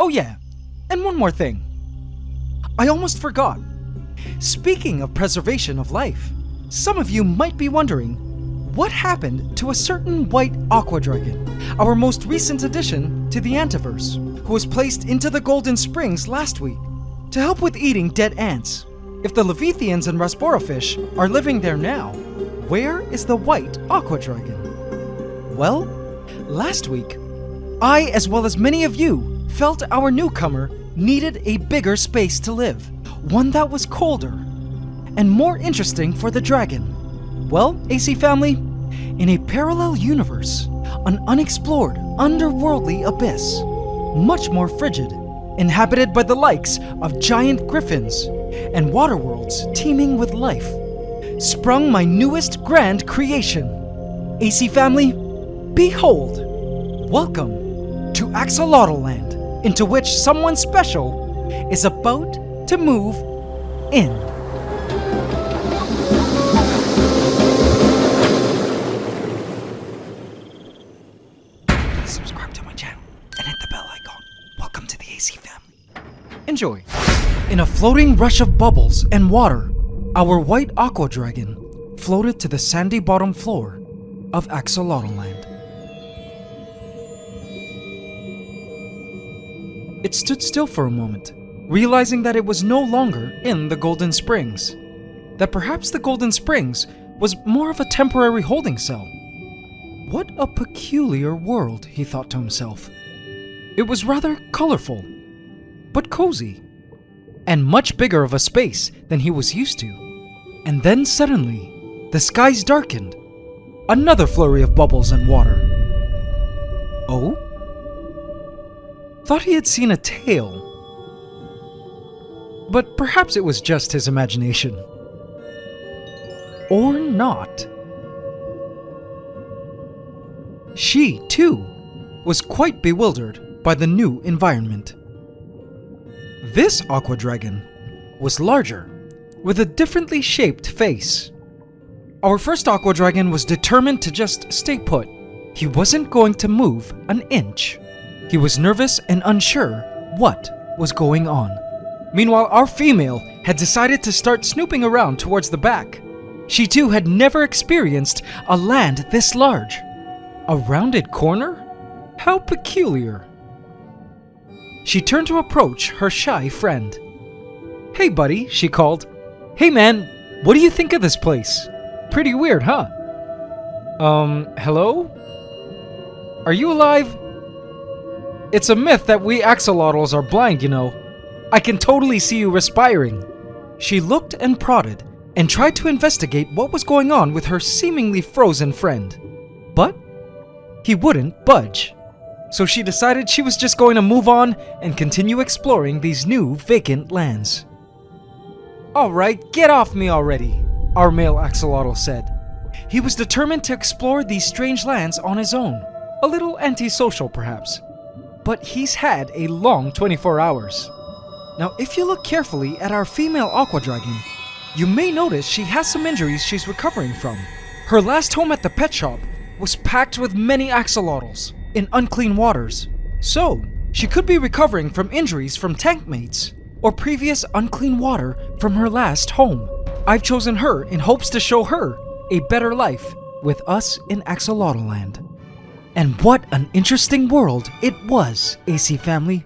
Oh yeah, and one more thing. I almost forgot. Speaking of preservation of life, some of you might be wondering, what happened to a certain white aquadragon, our most recent addition to the Antiverse, who was placed into the Golden Springs last week to help with eating dead ants? If the Leviathians and Rasborofish are living there now, where is the white aquadragon? Well, last week, I, as well as many of you, felt our newcomer needed a bigger space to live, one that was colder and more interesting for the dragon. Well, AC family, in a parallel universe, an unexplored, underworldly abyss, much more frigid, inhabited by the likes of giant griffins and water worlds teeming with life, sprung my newest grand creation. AC family, behold, welcome to Axolotland, into which someone special is about to move in. Subscribe to my channel and hit the bell icon. Welcome to the AC family. Enjoy. In a floating rush of bubbles and water, our white aquadragon floated to the sandy bottom floor of Axolotland. It stood still for a moment, realizing that it was no longer in the Golden Springs, that perhaps the Golden Springs was more of a temporary holding cell. What a peculiar world, he thought to himself. It was rather colorful, but cozy, and much bigger of a space than he was used to. And then suddenly, the skies darkened. Another flurry of bubbles and water. Oh? Thought he had seen a tail. But perhaps it was just his imagination. Or not. She, too, was quite bewildered by the new environment. This aquadragon was larger, with a differently shaped face. Our first aquadragon was determined to just stay put. He wasn't going to move an inch. He was nervous and unsure what was going on. Meanwhile, our female had decided to start snooping around towards the back. She too had never experienced a land this large. A rounded corner? How peculiar. She turned to approach her shy friend. "Hey buddy," she called. "Hey man, what do you think of this place? Pretty weird, huh?" Hello? Are you alive? It's a myth that we axolotls are blind, you know. I can totally see you respiring. She looked and prodded and tried to investigate what was going on with her seemingly frozen friend. But he wouldn't budge. So she decided she was just going to move on and continue exploring these new vacant lands. "Alright, get off me already," our male axolotl said. He was determined to explore these strange lands on his own. A little antisocial, perhaps. But he's had a long 24 hours. Now, if you look carefully at our female aquadragon, you may notice she has some injuries she's recovering from. Her last home at the pet shop was packed with many axolotls in unclean waters. So, she could be recovering from injuries from tank mates or previous unclean water from her last home. I've chosen her in hopes to show her a better life with us in Axolotland. And what an interesting world it was, AC family.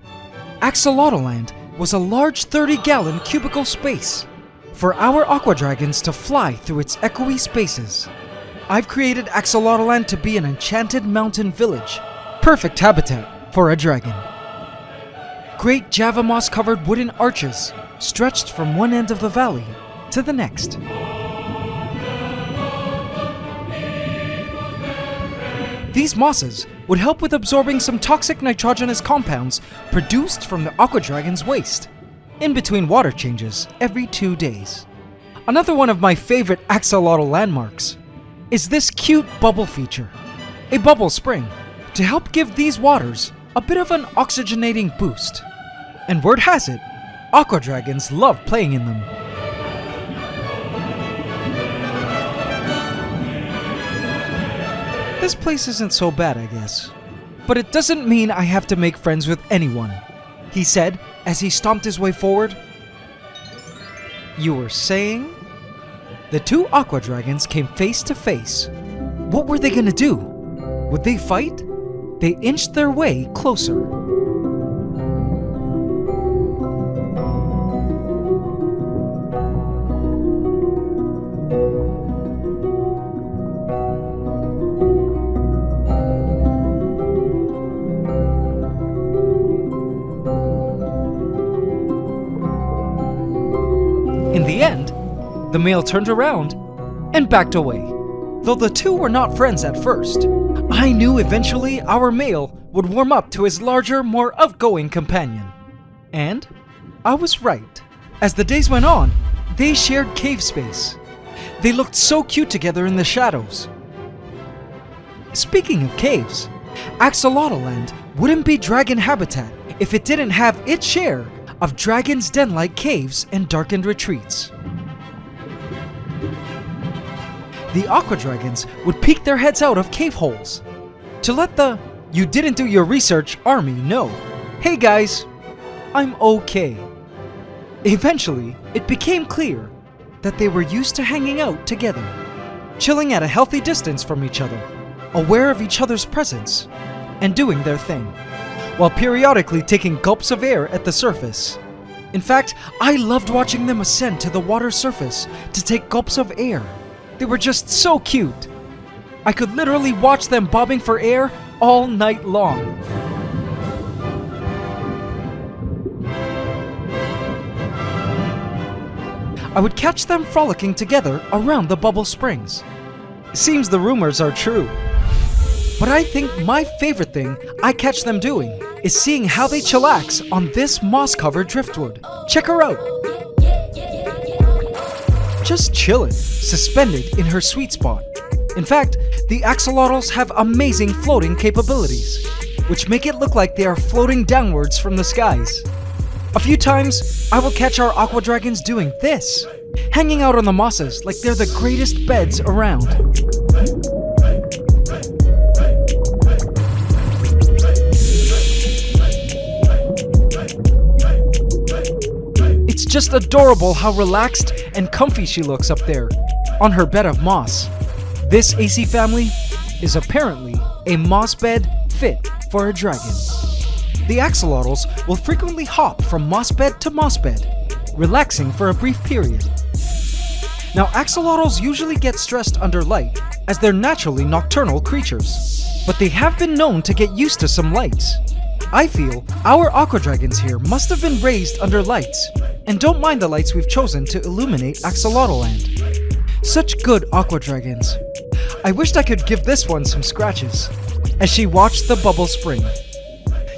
Axolotland was a large 30-gallon cubicle space for our aquadragons to fly through its echoey spaces. I've created Axolotland to be an enchanted mountain village, perfect habitat for a dragon. Great Java moss-covered wooden arches stretched from one end of the valley to the next. These mosses would help with absorbing some toxic nitrogenous compounds produced from the aquadragon's waste, in between water changes every 2 days. Another one of my favorite axolotl landmarks is this cute bubble feature, a bubble spring, to help give these waters a bit of an oxygenating boost. And word has it, aquadragons love playing in them. This place isn't so bad, I guess. But it doesn't mean I have to make friends with anyone. he said as he stomped his way forward. You were saying? The two aquadragons came face to face. What were they gonna do? Would they fight? They inched their way closer. In the end, the male turned around and backed away. Though the two were not friends at first, I knew eventually our male would warm up to his larger, more outgoing companion. And I was right. As the days went on, they shared cave space. They looked so cute together in the shadows. Speaking of caves, Axolotland wouldn't be dragon habitat if it didn't have its share of dragon's den-like caves and darkened retreats. The aquadragons would peek their heads out of cave holes to let the "you didn't do your research" army know, hey guys, I'm okay. Eventually, it became clear that they were used to hanging out together, chilling at a healthy distance from each other, aware of each other's presence, and doing their thing, while periodically taking gulps of air at the surface. In fact, I loved watching them ascend to the water's surface to take gulps of air. They were just so cute. I could literally watch them bobbing for air all night long. I would catch them frolicking together around the bubble springs. Seems the rumors are true. But I think my favorite thing I catch them doing is seeing how they chillax on this moss-covered driftwood. Check her out. Just chillin', suspended in her sweet spot. In fact, the axolotls have amazing floating capabilities, which make it look like they are floating downwards from the skies. A few times, I will catch our aquadragons doing this, hanging out on the mosses like they're the greatest beds around. It's just adorable how relaxed and comfy she looks up there, on her bed of moss. This AC family is apparently a moss bed fit for a dragon. The axolotls will frequently hop from moss bed to moss bed, relaxing for a brief period. Now, axolotls usually get stressed under light, as they're naturally nocturnal creatures, but they have been known to get used to some lights. I feel our aquadragons here must have been raised under lights, and don't mind the lights we've chosen to illuminate Axolotland. Such good aquadragons. I wished I could give this one some scratches, as she watched the bubble spring.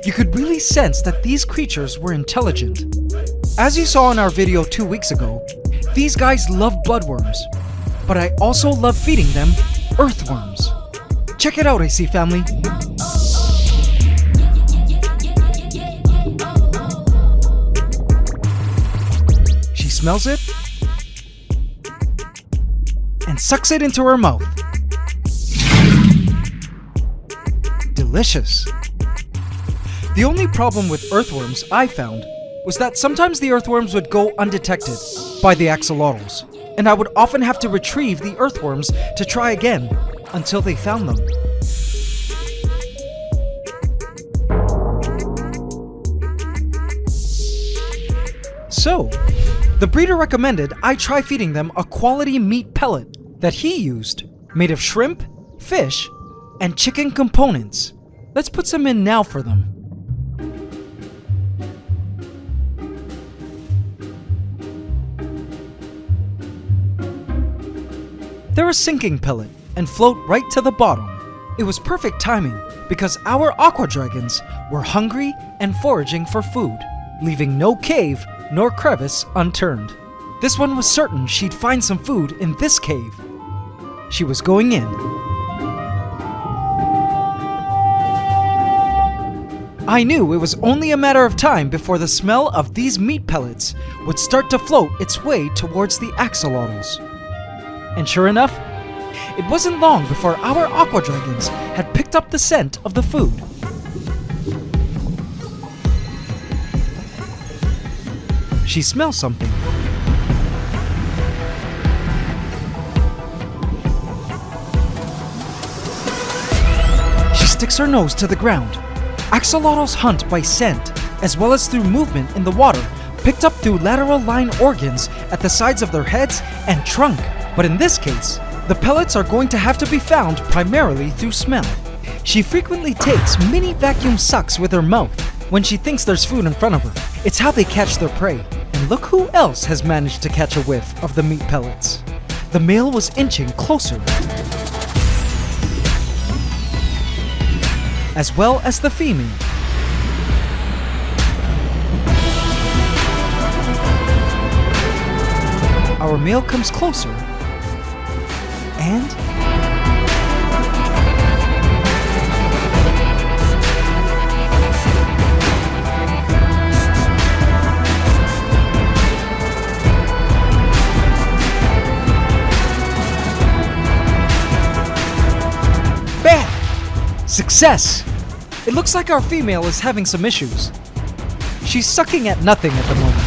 You could really sense that these creatures were intelligent. As you saw in our video 2 weeks ago, these guys love bloodworms, but I also love feeding them earthworms. Check it out, AC family. She smells it and sucks it into her mouth. Delicious. The only problem with earthworms I found was that sometimes the earthworms would go undetected by the axolotls, and I would often have to retrieve the earthworms to try again until they found them. So, the breeder recommended I try feeding them a quality meat pellet that he used, made of shrimp, fish, and chicken components. Let's put some in now for them. They're a sinking pellet and float right to the bottom. It was perfect timing because our aquadragons were hungry and foraging for food, leaving no cave nor crevice unturned. This one was certain she'd find some food in this cave. She was going in. I knew it was only a matter of time before the smell of these meat pellets would start to float its way towards the axolotls. And sure enough, it wasn't long before our aquadragons had picked up the scent of the food. She smells something. She sticks her nose to the ground. Axolotls hunt by scent, as well as through movement in the water, picked up through lateral line organs at the sides of their heads and trunk. But in this case, the pellets are going to have to be found primarily through smell. She frequently takes mini vacuum sucks with her mouth when she thinks there's food in front of her. It's how they catch their prey. And look who else has managed to catch a whiff of the meat pellets. The male was inching closer, as well as the female. Our male comes closer, and bam! Success! It looks like our female is having some issues. She's sucking at nothing at the moment.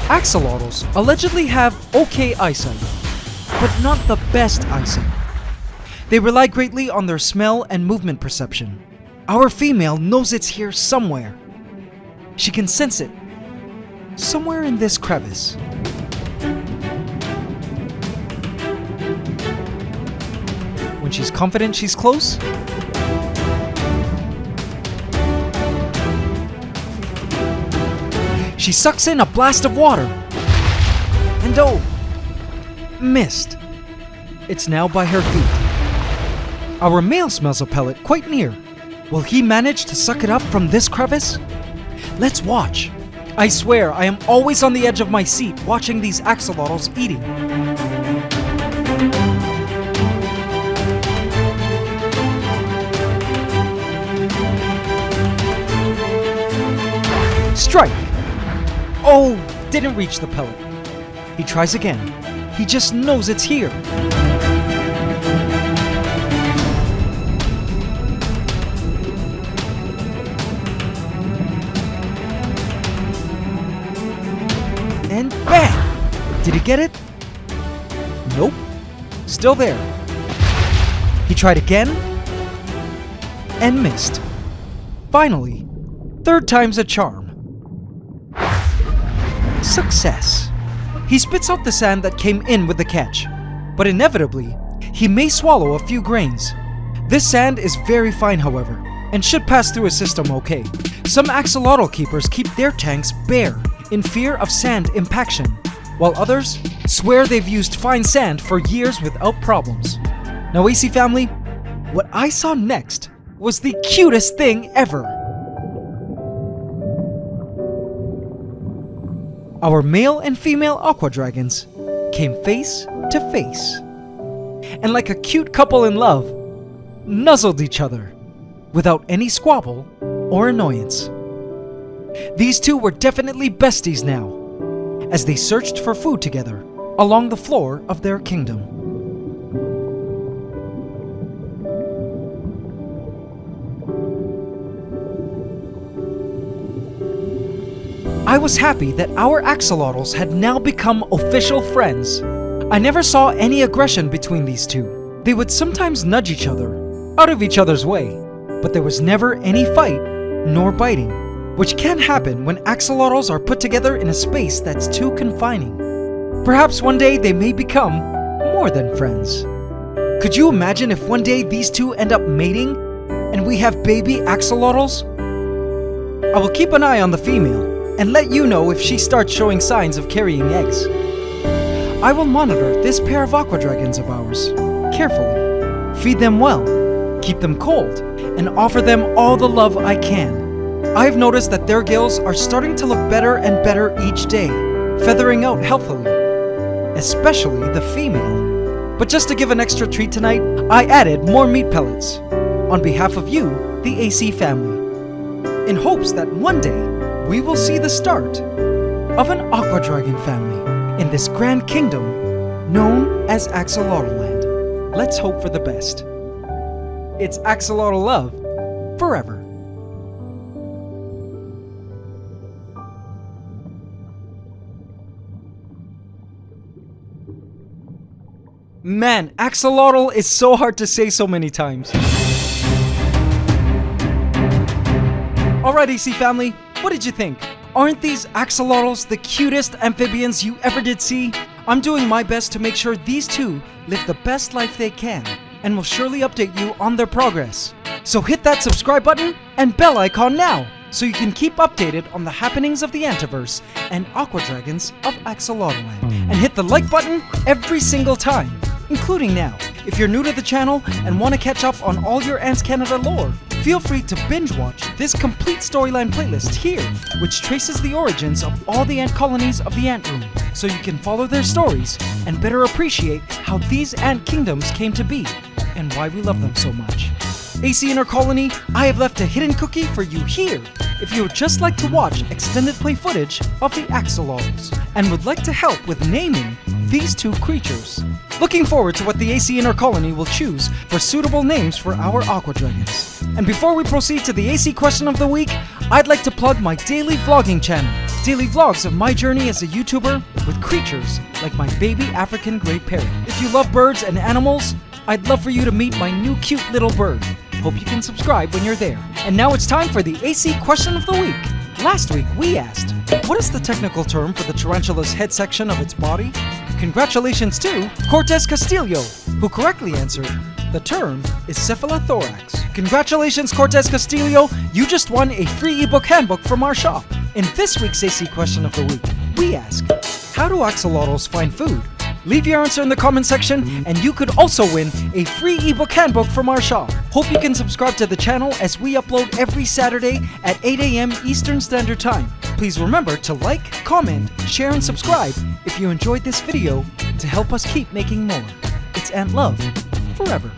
Axolotls allegedly have okay eyesight, but not the best eyesight. They rely greatly on their smell and movement perception. Our female knows it's here somewhere. She can sense it, somewhere in this crevice. When she's confident she's close, she sucks in a blast of water. And oh, missed. It's now by her feet. Our male smells a pellet quite near. Will he manage to suck it up from this crevice? Let's watch. I swear I am always on the edge of my seat watching these axolotls eating. Strike! Oh, didn't reach the pellet. He tries again. He just knows it's here. And bam! Did he get it? Nope. Still there. He tried again and missed. Finally, third time's a charm. Success. He spits out the sand that came in with the catch, but inevitably, he may swallow a few grains. This sand is very fine, however, and should pass through his system okay. Some axolotl keepers keep their tanks bare in fear of sand impaction, while others swear they've used fine sand for years without problems. Now, AC family, what I saw next was the cutest thing ever. Our male and female aquadragons came face to face, and like a cute couple in love, nuzzled each other without any squabble or annoyance. These two were definitely besties now, as they searched for food together along the floor of their kingdom. I was happy that our axolotls had now become official friends. I never saw any aggression between these two. They would sometimes nudge each other, out of each other's way, but there was never any fight, nor biting, which can happen when axolotls are put together in a space that's too confining. Perhaps one day they may become more than friends. Could you imagine if one day these two end up mating, and we have baby axolotls? I will keep an eye on the female, and let you know if she starts showing signs of carrying eggs. I will monitor this pair of aquadragons of ours carefully, feed them well, keep them cold, and offer them all the love I can. I've noticed that their gills are starting to look better and better each day, feathering out healthily, especially the female. But just to give an extra treat tonight, I added more meat pellets on behalf of you, the AC family, in hopes that one day we will see the start of an aquadragon family in this grand kingdom known as Axolotland. Let's hope for the best. It's axolotl love forever. Man, axolotl is so hard to say so many times. Alright, AC family, what did you think? Aren't these axolotls the cutest amphibians you ever did see? I'm doing my best to make sure these two live the best life they can, and will surely update you on their progress. So hit that subscribe button and bell icon now, so you can keep updated on the happenings of the Antiverse and aquadragons of Axolotland. And hit the like button every single time, including now. If you're new to the channel and want to catch up on all your AntsCanada lore, feel free to binge watch this complete storyline playlist here, which traces the origins of all the ant colonies of the ant room, so you can follow their stories and better appreciate how these ant kingdoms came to be and why we love them so much. AC Inner Colony, I have left a hidden cookie for you here if you would just like to watch extended play footage of the axolotls and would like to help with naming these two creatures. Looking forward to what the AC Inner Colony will choose for suitable names for our aquadragons. And before we proceed to the AC question of the week, I'd like to plug my daily vlogging channel. Daily vlogs of my journey as a YouTuber with creatures like my baby African gray parrot. If you love birds and animals, I'd love for you to meet my new cute little bird. Hope you can subscribe when you're there. And now it's time for the AC question of the week. Last week we asked, what is the technical term for the tarantula's head section of its body? Congratulations to Cutest Castillo, who correctly answered, the term is cephalothorax. Congratulations, Cutest Castillo, you just won a free ebook handbook from our shop. In this week's AC question of the week, we ask, how do axolotls find food? Leave your answer in the comment section, and you could also win a free ebook handbook from our shop. Hope you can subscribe to the channel as we upload every Saturday at 8 AM Eastern Standard Time. Please remember to like, comment, share, and subscribe if you enjoyed this video to help us keep making more. It's Ant Love forever.